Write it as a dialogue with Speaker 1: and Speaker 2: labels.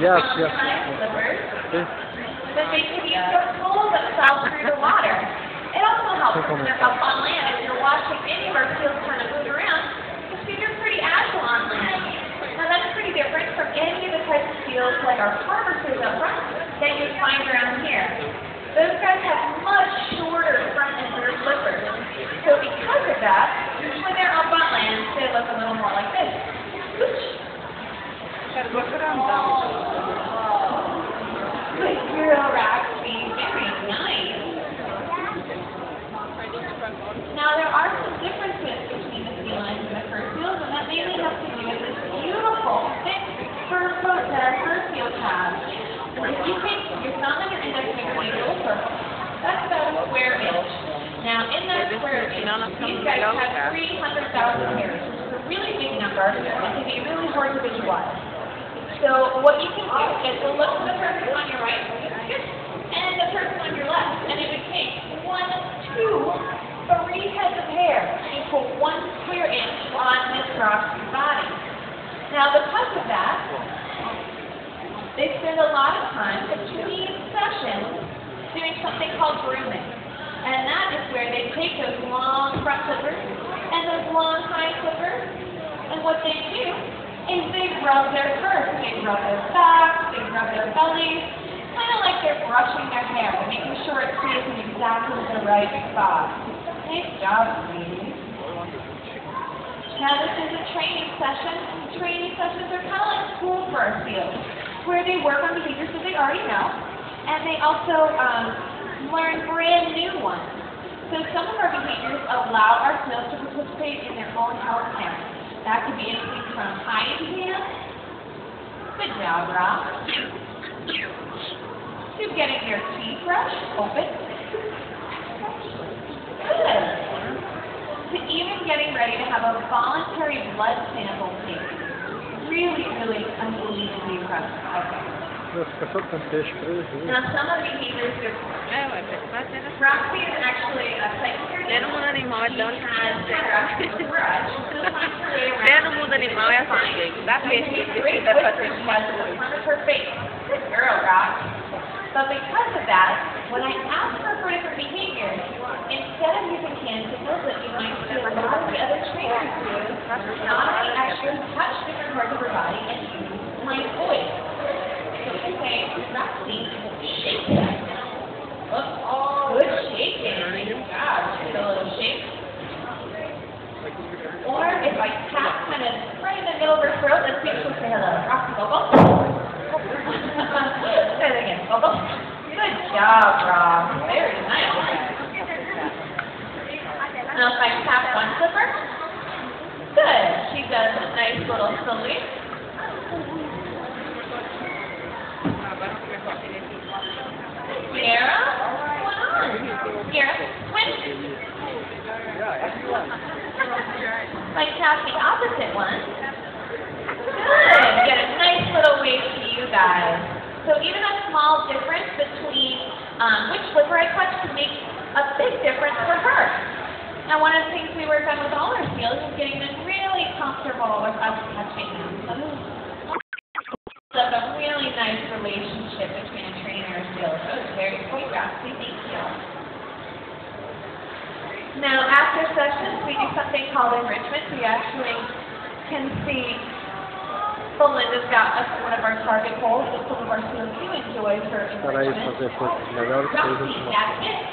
Speaker 1: Yes,
Speaker 2: long
Speaker 1: yes.
Speaker 2: high slippers,
Speaker 1: Okay.
Speaker 2: that they can use to pull themselves through the water. It also helps when they're up on land. If you're watching any of our seals kind of move around, you see they're pretty agile on land. Now that's pretty different from any of the types of seals like our harbor seals up front that you find around here. Those guys have much shorter front and rear flippers. So because of that, when they're up on land, they look a little more like this. Good girl, Roxy. Very nice. Now there are some differences between the felines and the fur seals, and that mainly has to do with this beautiful, thick fur coat that our fur seals have. If you take your thumb and your index finger and a little circle, that's about a square inch. Now in that square inch, these guys have 300,000 hairs, which is a really big number and can be really hard to visualize. So what you can do is to look at the person on your right and the person on your left, and it would take 1, 2, 3 heads of hair equal 1 square inch on Miss Roxy's body. Now because of that, they spend a lot of time between sessions doing something called grooming. And that is where they take those long front flippers and those long hind flippers, and what they do is they rub their fur. They rub their backs, they rub their bellies, kind of like they're brushing their hair, making sure it stays in exactly the right spot. Nice job, ladies. Now this is a training session. Training sessions are kind of like school for our seals, where they work on behaviors that they already know, and they also learn brand new ones. So some of our behaviors allow our seals to participate in their own health care. That could be anything from hiding hands, good job, Rob, to getting their teeth brushed open, good, to even getting ready to have a voluntary blood sample taken. Really, really amazingly impressive. Okay.
Speaker 1: Now,
Speaker 2: some of the behaviors are... Roxy is actually a psychiatrist. She has the brush.
Speaker 3: No mundo animal é assim, dá peixe que
Speaker 2: Great whiskers she has in the front of her face. Good girl, Rox. But because of that, when I ask her for different behaviors, instead of using hand signals that you might see a lot of the other trainers do, I actually touch different parts of her body and use my voice. So I say, Roxy, shake that. Oh, good shaking. Good job. Give it a little shake. Or if I tap kind of right in the middle of her throat, let's see if she'll say hello. Roxy, Bubble. Say it again, Bubble. Good job, Rob. Very nice. Now if I tap one slipper, good. She does a nice little salute. Sierra, what's going on? Sierra, swim. Like tap the opposite one. Good. Get a nice little wave to you guys. So even a small difference between which slipper I touch can make a big difference for her. Now one of the things we work on with all our seals is getting them really comfortable with us touching them. So a really nice relationship between a trainer and a seal. That was very sweet, Roxy. Thank you. Now, after sessions, we do something called enrichment. We actually can see Belinda's got one of our target holes that some of our seals do enjoy for enrichment. Roxy, that's it.